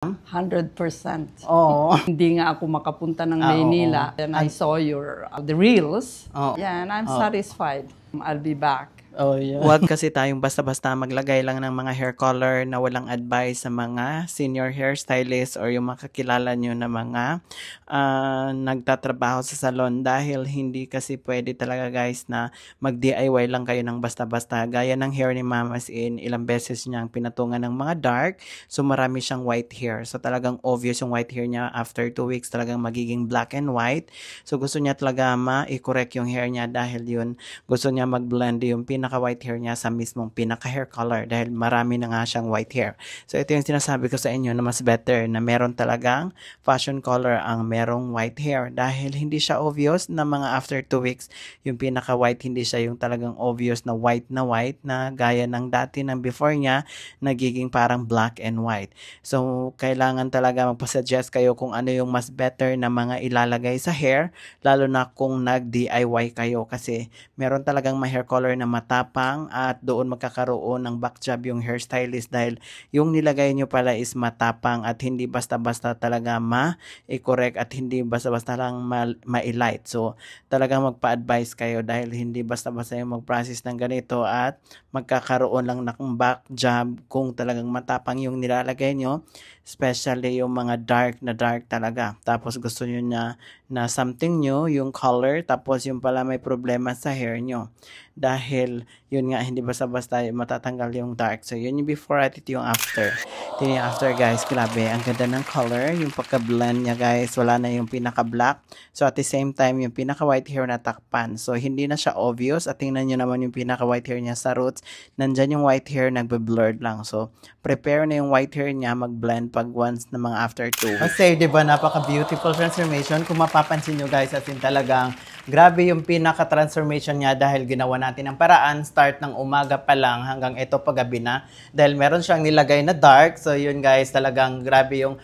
100%. Oo. Hindi nga ako makapunta ng Maynila. And I saw your the reels. Yeah, and I'm satisfied. I'll be back. Oh, yeah. Huwag kasi tayong basta-basta maglagay lang ng mga hair color na walang advice sa mga senior hairstylist or yung makakilala nyo na mga nagtatrabaho sa salon, dahil hindi kasi pwede talaga guys na mag-DIY lang kayo ng basta-basta. Gaya ng hair ni Ma'am, as in ilang beses niyang pinatungan ng mga dark, so marami siyang white hair. So talagang obvious yung white hair niya. After 2 weeks talagang magiging black and white. So gusto niya talaga i-correct yung hair niya, dahil yun gusto niya mag-blend yung pinaka-white hair niya sa mismong pinaka-hair color, dahil marami na nga siyang white hair. So ito yung sinasabi ko sa inyo na mas better na meron talagang fashion color ang merong white hair, dahil hindi siya obvious na mga after 2 weeks yung pinaka-white, hindi siya yung talagang obvious na white na gaya ng dati ng before niya, nagiging parang black and white. So kailangan talaga magpasuggest kayo kung ano yung mas better na mga ilalagay sa hair, lalo na kung nag-DIY kayo, kasi meron talagang hair color na matapang at doon magkakaroon ng back job yung hairstylist, dahil yung nilagay nyo pala is matapang at hindi basta-basta talaga ma-correct at hindi basta-basta lang ma-light. So talagang magpa-advise kayo, dahil hindi basta-basta yung mag-process ng ganito at magkakaroon lang ng back job kung talagang matapang yung nilalagay nyo, especially yung mga dark talaga. Tapos gusto nyo na something nyo, yung color, tapos yung pala may problema sa hair nyo. Dahil yun nga, hindi basta-basta matatanggal yung dark. So yun yung before at ito yung after. Ito yung after guys, grabe, ang ganda ng color. Yung pagka-blend niya guys, wala na yung pinaka-black. So at the same time, yung pinaka-white hair na takpan. So hindi na siya obvious. At tingnan nyo naman yung pinaka-white hair niya sa roots. Nandyan yung white hair, nagbe-blurred lang. So prepare na yung white hair niya mag-blend pag once na mga after 2 weeks. Kasi diba, napaka-beautiful transformation. Kung mapapansin nyo guys, as in talagang grabe yung pinaka-transformation niya, dahil ginawa natin ang paraan, start ng umaga pa lang hanggang ito paggabi na. Dahil meron siyang nilagay na dark. So yun guys, talagang grabe yung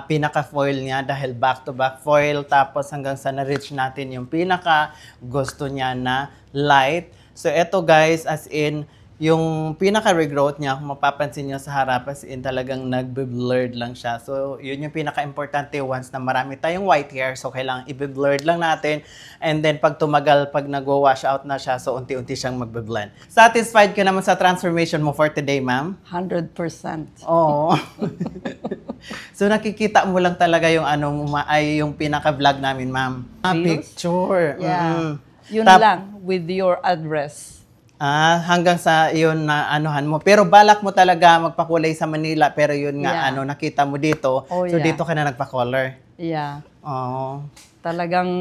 pinaka-foil niya, dahil back-to-back foil. Tapos hanggang sa na-reach natin yung pinaka-gusto niya na light. So ito guys, as in, yung pinaka-regrowth niya, kung mapapansin nyo sa harap, as in talagang nagbe-blurred lang siya. So, yun yung pinaka-importante once na marami tayong white hair. So, kailangan i-blurred lang natin. And then, pag tumagal, pag nag-wash out na siya, so unti-unti siyang magbe-blend. Satisfied ka naman sa transformation mo for today, ma'am? 100%. Oo. So, nakikita mo lang talaga yung yung pinaka-vlog namin, ma'am. Picture. Yeah. Yun lang, with your address. Hanggang sa yun na anuhan mo. Pero balak mo talaga magpakulay sa Manila, pero yun nga, nakita mo dito. So, dito ka na nagpa-color. Yeah. Oo. Talagang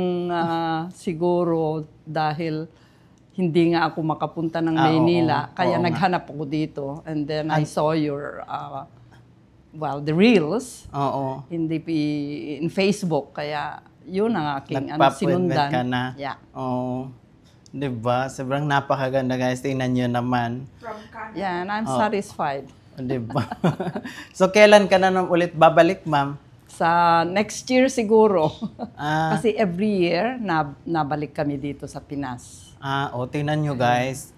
siguro dahil hindi nga ako makapunta ng Maynila, kaya naghanap ako dito. And then I saw your, the reels. Oo. In Facebook. Kaya yun ang aking sinundan. Ka na. Yeah. Oo. Diba? Sobrang napakaganda guys. Tingnan nyo naman. Yeah, and I'm satisfied. Diba? So, kailan ka na ulit babalik, ma'am? Sa next year siguro. Kasi every year, nabalik kami dito sa Pinas. Tingnan nyo guys.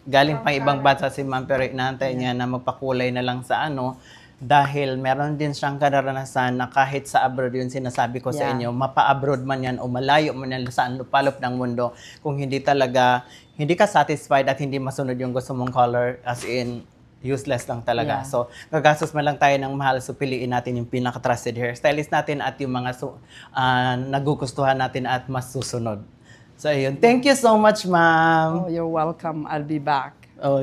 Galing pang ibang bansa si ma'am, pero inaantay niya na magpakulay na lang sa dahil meron din siyang karanasan na kahit sa abroad, yun sinasabi ko sa inyo, mapa-abroad man yan o malayo man yan sa palop ng mundo, kung hindi ka satisfied at hindi masunod yung gusto mong color, as in, useless lang talaga. So, gagastos man lang tayo ng mahal, so piliin natin yung pinaka-trusted hairstylist natin at yung mga nagugustuhan natin at mas susunod. So, ayun. Thank you so much, ma'am. Oh, you're welcome. I'll be back. Oh,